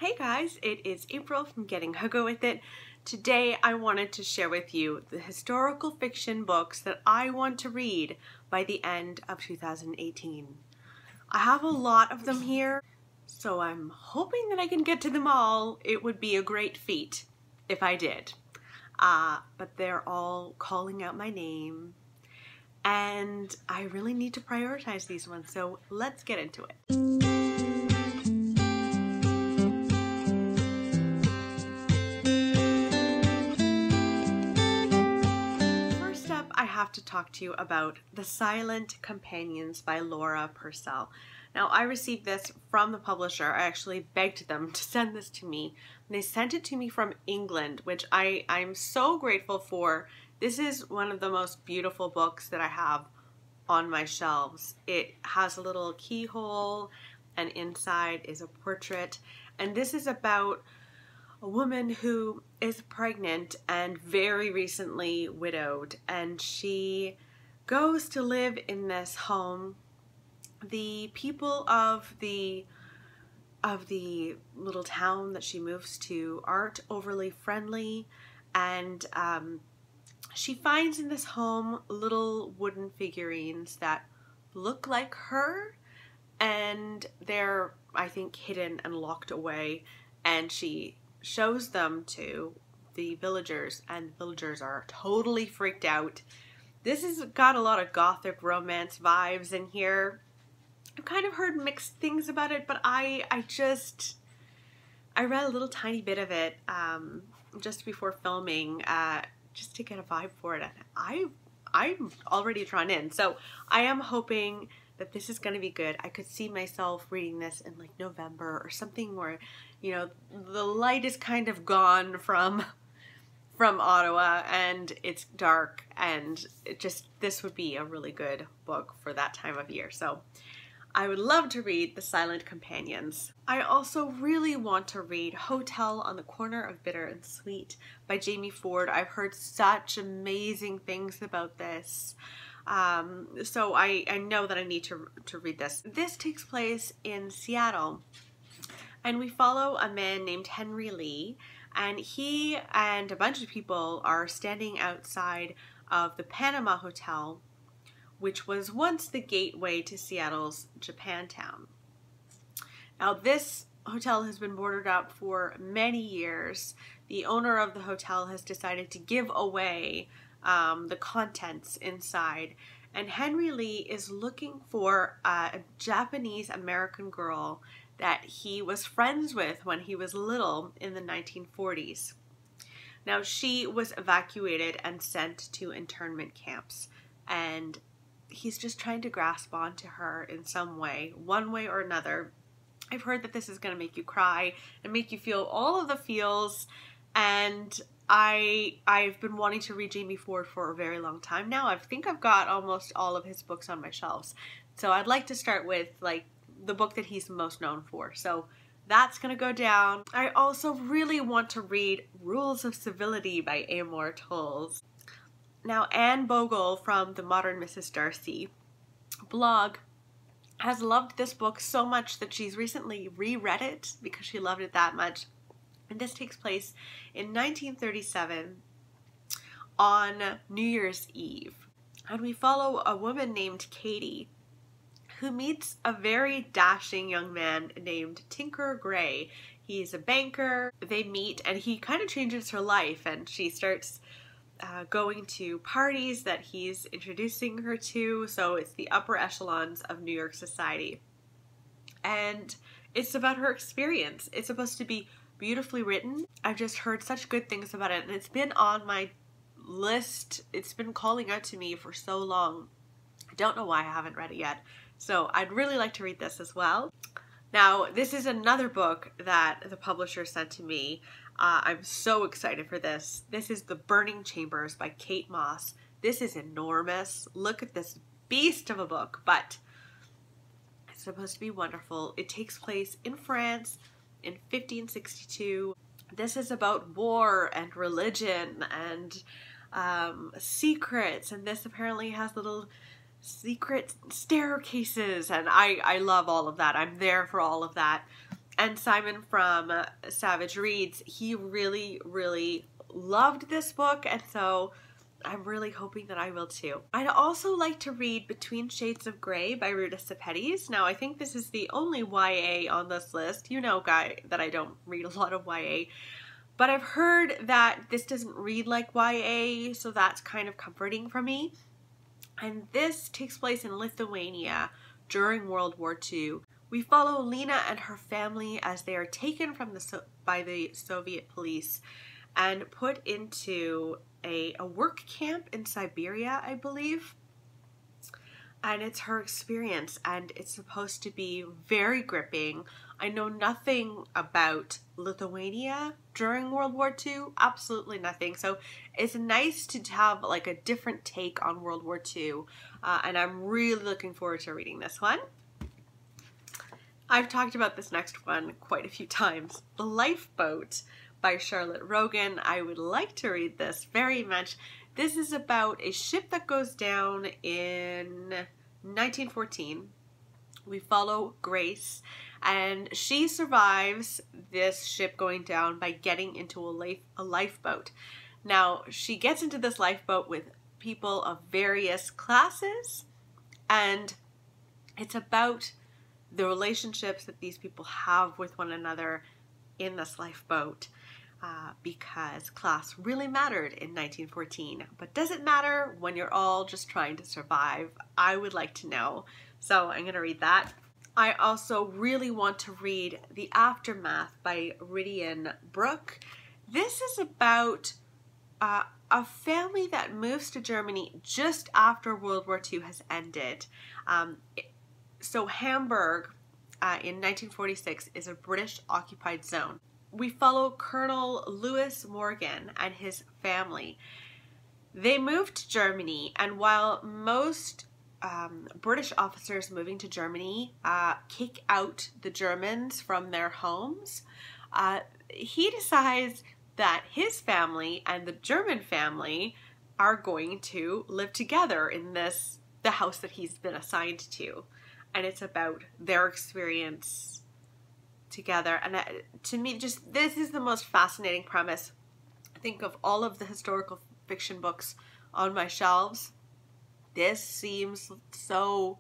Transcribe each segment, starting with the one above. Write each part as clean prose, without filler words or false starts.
Hey guys, it is April from Getting Huggo With It. Today I wanted to share with you the historical fiction books that I want to read by the end of 2018. I have a lot of them here, so I'm hoping that I can get to them all. It would be a great feat if I did. But they're all calling out my name, and I really need to prioritize these ones, so let's get into it. I have to talk to you about The Silent Companions by Laura Purcell. Now, I received this from the publisher. I actually begged them to send this to me. And they sent it to me from England, which I'm so grateful for. This is one of the most beautiful books that I have on my shelves. It has a little keyhole, and inside is a portrait. And this is about a woman who is pregnant and very recently widowed, and she goes to live in this home. The people of the little town that she moves to aren't overly friendly, and she finds in this home little wooden figurines that look like her, and they're, I think, hidden and locked away, and she shows them to the villagers, and the villagers are totally freaked out. This has got a lot of gothic romance vibes in here. I've kind of heard mixed things about it, but I read a little tiny bit of it just before filming, just to get a vibe for it, and I'm already drawn in, so I am hoping that this is going to be good. I could see myself reading this in like November or something where, you know, the light is kind of gone from Ottawa and it's dark, and this would be a really good book for that time of year. So I would love to read The Silent Companions. I also really want to read Hotel on the Corner of Bitter and Sweet by Jamie Ford. I've heard such amazing things about this. So I know that I need to read this. This takes place in Seattle, and we follow a man named Henry Lee, and he and a bunch of people are standing outside of the Panama Hotel, which was once the gateway to Seattle's Japantown. Now, this hotel has been boarded up for many years. The owner of the hotel has decided to give away the contents inside, and Henry Lee is looking for a Japanese American girl that he was friends with when he was little in the 1940s. Now, she was evacuated and sent to internment camps, and he's just trying to grasp onto her in some way, one way or another. I've heard that this is going to make you cry and make you feel all of the feels, and I've been wanting to read Jamie Ford for a very long time now. I think I've got almost all of his books on my shelves. So I'd like to start with like the book that he's most known for. So that's gonna go down. I also really want to read Rules of Civility by Amor Towles. Now, Anne Bogle from the Modern Mrs. Darcy blog has loved this book so much that she's recently reread it because she loved it that much. And this takes place in 1937 on New Year's Eve. And we follow a woman named Katie who meets a very dashing young man named Tinker Gray. He's a banker. They meet and he kind of changes her life, and she starts going to parties that he's introducing her to. So it's the upper echelons of New York society. And it's about her experience. It's supposed to be beautifully written. I've just heard such good things about it, and it's been on my list. It's been calling out to me for so long. I don't know why I haven't read it yet. So I'd really like to read this as well. Now, this is another book that the publisher sent to me. I'm so excited for this. This is The Burning Chambers by Kate Moss. This is enormous. Look at this beast of a book, but it's supposed to be wonderful. It takes place in France in 1562. This is about war and religion and secrets, and this apparently has little secret staircases, and I love all of that. I'm there for all of that. And Simon from Savage Reads, he really, really loved this book, and so I'm really hoping that I will too. I'd also like to read Between Shades of Grey by Ruta Sepetys. Now, I think this is the only YA on this list. You know, guy, that I don't read a lot of YA. But I've heard that this doesn't read like YA, so that's kind of comforting for me. And this takes place in Lithuania during World War II. We follow Lena and her family as they are taken from by the Soviet police and put into a work camp in Siberia, I believe. And it's her experience, and it's supposed to be very gripping. I know nothing about Lithuania during World War II, absolutely nothing. So it's nice to have like a different take on World War II, and I'm really looking forward to reading this one. I've talked about this next one quite a few times. The Lifeboat by Charlotte Rogan. I would like to read this very much. This is about a ship that goes down in 1914. We follow Grace, and she survives this ship going down by getting into a lifeboat. Now, she gets into this lifeboat with people of various classes, and it's about the relationships that these people have with one another in this lifeboat, because class really mattered in 1914. But does it matter when you're all just trying to survive? I would like to know. So I'm going to read that. I also really want to read The Aftermath by Ridian Brooke. This is about a family that moves to Germany just after World War II has ended. So Hamburg in 1946 is a British occupied zone. We follow Colonel Lewis Morgan and his family. They moved to Germany, and while most British officers moving to Germany kick out the Germans from their homes, he decides that his family and the German family are going to live together in the house that he's been assigned to. And it's about their experience together. And to me, just this is the most fascinating premise. I think of all of the historical fiction books on my shelves, this seems so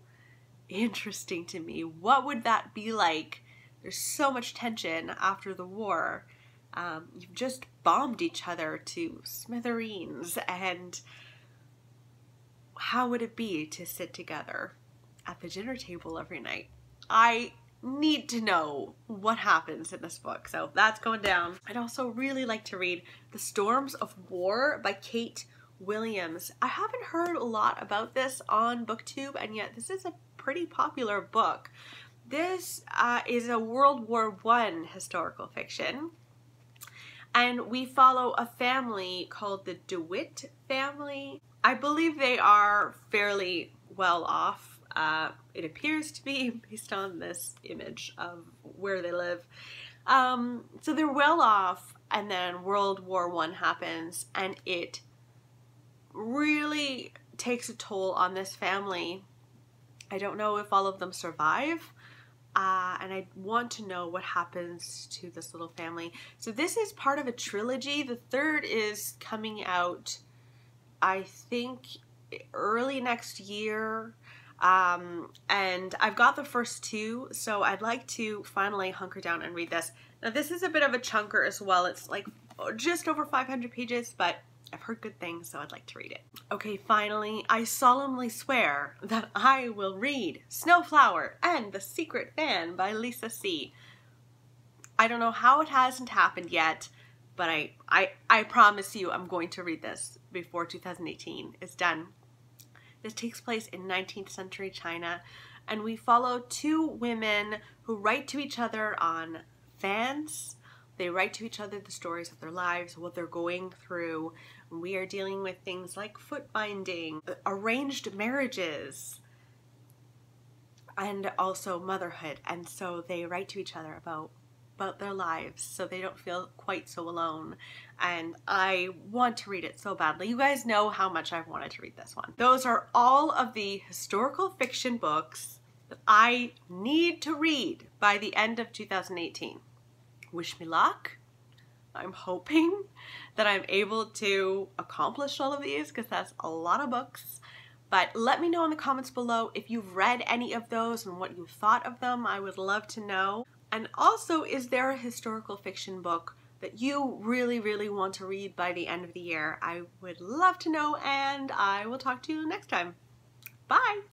interesting to me. What would that be like? There's so much tension after the war. You've just bombed each other to smithereens, and how would it be to sit together at the dinner table every night? I need to know what happens in this book, so that's going down. I'd also really like to read The Storms of War by Kate Williams. I haven't heard a lot about this on BookTube, and yet this is a pretty popular book. This is a World War I historical fiction, and we follow a family called the DeWitt family. I believe they are fairly well off. It appears to be based on this image of where they live. So they're well off, and then World War I happens, and it really takes a toll on this family. I don't know if all of them survive, and I want to know what happens to this little family. So this is part of a trilogy. The third is coming out, I think, early next year. And I've got the first two, so I'd like to finally hunker down and read this. Now, this is a bit of a chunker as well. It's like just over 500 pages, but I've heard good things, so I'd like to read it. Okay, finally, I solemnly swear that I will read Snowflower and the Secret Fan by Lisa C. I don't know how it hasn't happened yet, but I promise you I'm going to read this before 2018 is done. This takes place in 19th century China, and we follow two women who write to each other on fans. They write to each other the stories of their lives, what they're going through. We are dealing with things like foot binding, arranged marriages, and also motherhood. And so they write to each other about their lives so they don't feel quite so alone. And I want to read it so badly. You guys know how much I've wanted to read this one. Those are all of the historical fiction books that I need to read by the end of 2018. Wish me luck. I'm hoping that I'm able to accomplish all of these because that's a lot of books. But let me know in the comments below if you've read any of those and what you thought of them. I would love to know. And also, is there a historical fiction book that you really, really want to read by the end of the year? I would love to know, and I will talk to you next time. Bye!